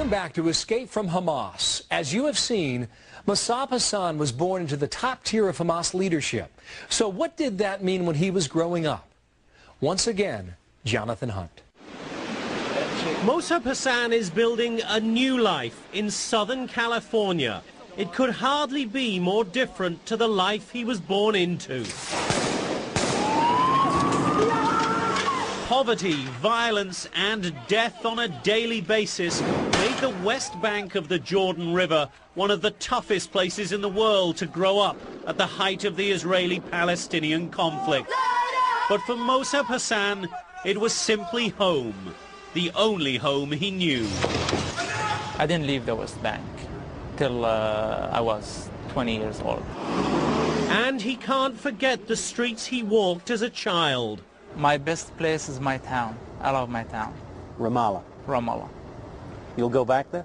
Welcome back to Escape from Hamas. As you have seen, Mossab Hassan was born into the top tier of Hamas leadership. So what did that mean when he was growing up? Once again, Jonathan Hunt. Mossab Hassan is building a new life in Southern California. It could hardly be more different to the life he was born into. Poverty, violence and death on a daily basis made the West Bank of the Jordan River one of the toughest places in the world to grow up at the height of the Israeli-Palestinian conflict. But for Mossab Hassan, it was simply home, the only home he knew. I didn't leave the West Bank till I was 20 years old. And he can't forget the streets he walked as a child. My best place is my town. I love my town. Ramallah. Ramallah. You'll go back there?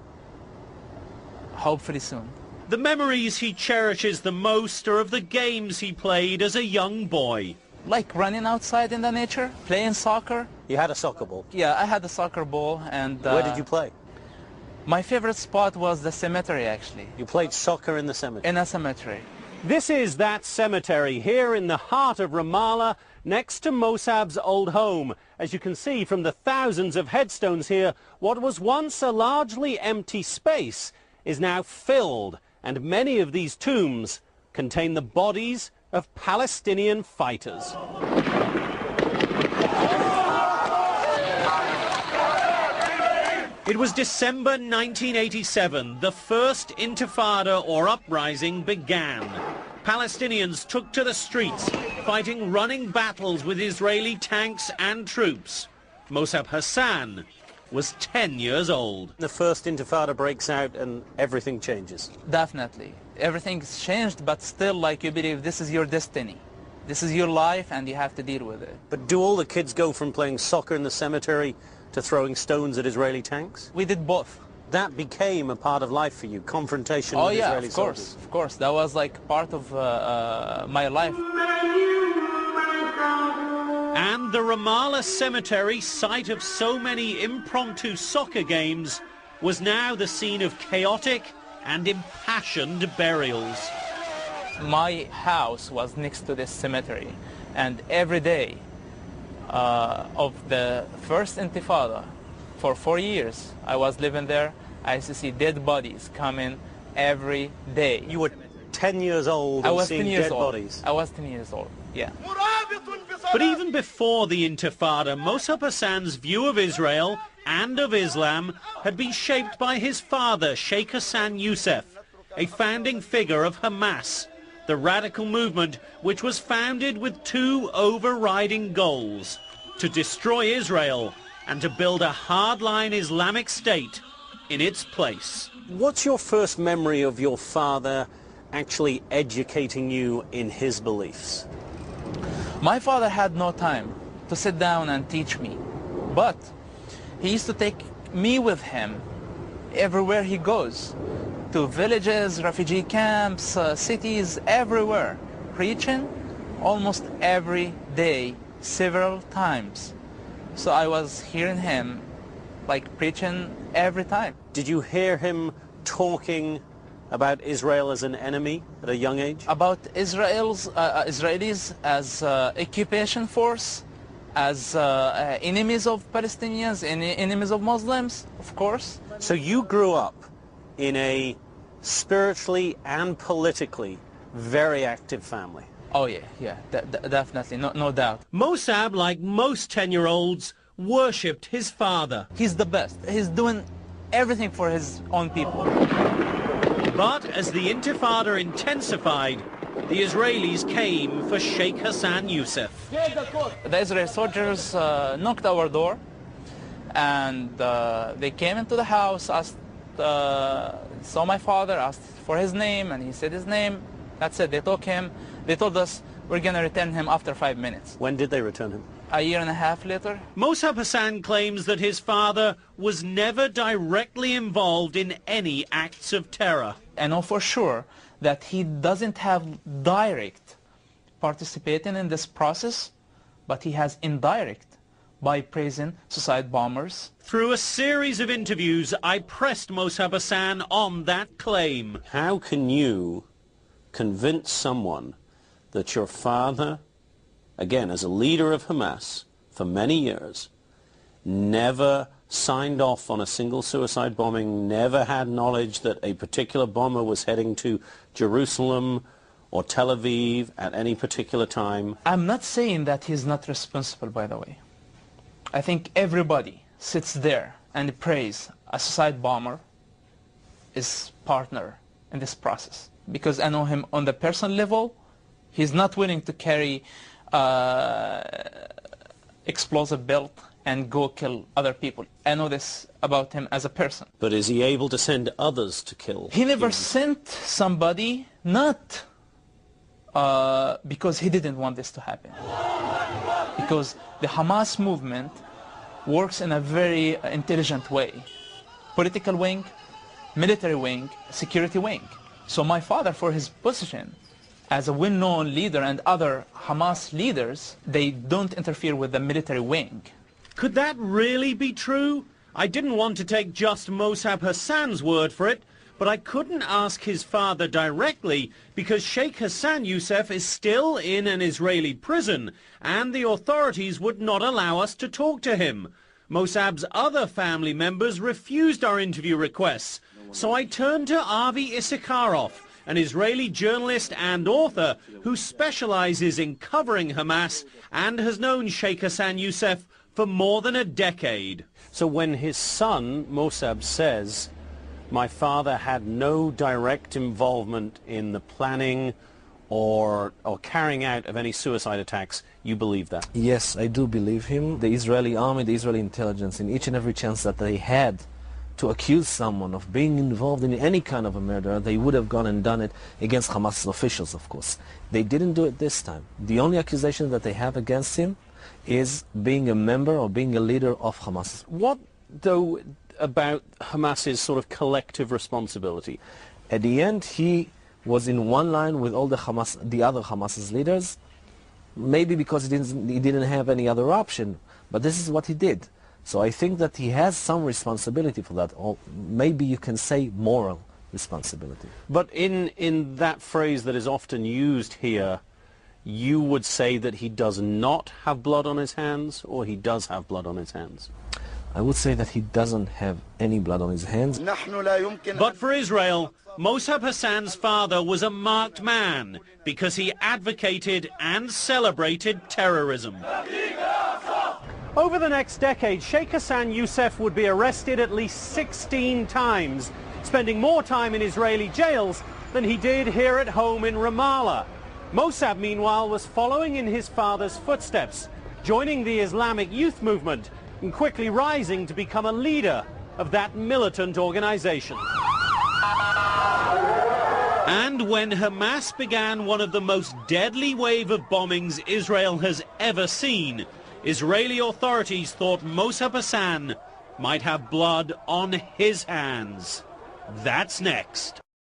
Hopefully soon. The memories he cherishes the most are of the games he played as a young boy. Like running outside in the nature, playing soccer. You had a soccer ball? Yeah, I had a soccer ball. And where did you play? My favorite spot was the cemetery, actually. You played soccer in the cemetery? In a cemetery. This is that cemetery here in the heart of Ramallah, next to Mossab's old home. As you can see from the thousands of headstones here, what was once a largely empty space is now filled, and many of these tombs contain the bodies of Palestinian fighters. It was December 1987. The first intifada or uprising began. Palestinians took to the streets, fighting running battles with Israeli tanks and troops. Mossab Hassan was 10 years old. The first intifada breaks out and everything changes. Definitely. Everything's changed, but still, like, you believe this is your destiny. This is your life and you have to deal with it. But do all the kids go from playing soccer in the cemetery to throwing stones at Israeli tanks? We did both. That became a part of life for you, confrontation with Israeli soldiers. Of course. That was like part of my life. And the Ramallah cemetery, site of so many impromptu soccer games, was now the scene of chaotic and impassioned burials. My house was next to this cemetery, and every day of the first intifada, for 4 years, I was living there. I used to see dead bodies coming every day. You were 10 years old and seeing dead bodies? I was 10 years old, yeah. But even before the Intifada, Mossab Hassan's view of Israel and of Islam had been shaped by his father, Sheikh Hassan Youssef, a founding figure of Hamas, the radical movement which was founded with two overriding goals: to destroy Israel and to build a hardline Islamic state in its place. What's your first memory of your father actually educating you in his beliefs? My father had no time to sit down and teach me, but he used to take me with him everywhere he goes, to villages, refugee camps, cities, everywhere, preaching almost every day, several times. So I was hearing him like preaching every time. Did you hear him talking about Israel as an enemy at a young age? About Israelis as occupation force, as enemies of Palestinians, enemies of Muslims, of course. So you grew up in a spiritually and politically very active family. Oh yeah, definitely, no doubt. Mossab, like most 10-year-olds, worshipped his father. He's the best. He's doing everything for his own people. But as the Intifada intensified, the Israelis came for Sheikh Hassan Youssef. The Israeli soldiers knocked our door, and they came into the house, asked, saw my father, asked for his name, and he said his name. That's it. They took him. They told us we're going to return him after 5 minutes. When did they return him? A year and a half later. Mossab Hassan claims that his father was never directly involved in any acts of terror. I know for sure that he doesn't have direct participating in this process, but he has indirect by praising suicide bombers. Through a series of interviews, I pressed Mossab Hassan on that claim. How can you convince someone that your father, again, as a leader of Hamas for many years, never signed off on a single suicide bombing, never had knowledge that a particular bomber was heading to Jerusalem or Tel Aviv at any particular time? I'm not saying that he's not responsible, by the way. I think everybody sits there and prays a suicide bomber is partner in this process. Because I know him on the personal level. He's not willing to carry explosive belt and go kill other people. I know this about him as a person. But is he able to send others to kill? He never sent somebody, not because he didn't want this to happen. Because the Hamas movement works in a very intelligent way. Political wing, military wing, security wing. So my father, for his position as a well-known leader and other Hamas leaders, they don't interfere with the military wing. Could that really be true? I didn't want to take just Mossab Hassan's word for it, but I couldn't ask his father directly because Sheikh Hassan Youssef is still in an Israeli prison and the authorities would not allow us to talk to him. Mossab's other family members refused our interview requests, so I turned to Avi Issacharoff, an Israeli journalist and author who specializes in covering Hamas and has known Sheikh Hassan Youssef for more than a decade. So when his son, Mossab, says, my father had no direct involvement in the planning or carrying out of any suicide attacks, you believe that? Yes, I do believe him. The Israeli army, the Israeli intelligence, in each and every chance that they had to accuse someone of being involved in any kind of a murder, they would have gone and done it against Hamas officials, of course. They didn't do it this time. The only accusation that they have against him is being a member or being a leader of Hamas. What, though, about Hamas's sort of collective responsibility? At the end, he was in one line with all the other Hamas's leaders, maybe because he didn't have any other option, but this is what he did. So I think that he has some responsibility for that, or maybe you can say moral responsibility. But in that phrase that is often used here, you would say that he does not have blood on his hands, or he does have blood on his hands? I would say that he doesn't have any blood on his hands. But for Israel, Mossab Hassan's father was a marked man because he advocated and celebrated terrorism. Over the next decade, Sheikh Hassan Youssef would be arrested at least 16 times, spending more time in Israeli jails than he did here at home in Ramallah. Mossab, meanwhile, was following in his father's footsteps, joining the Islamic youth movement and quickly rising to become a leader of that militant organization. And when Hamas began one of the most deadly wave of bombings Israel has ever seen, Israeli authorities thought Mossab Hassan might have blood on his hands. That's next.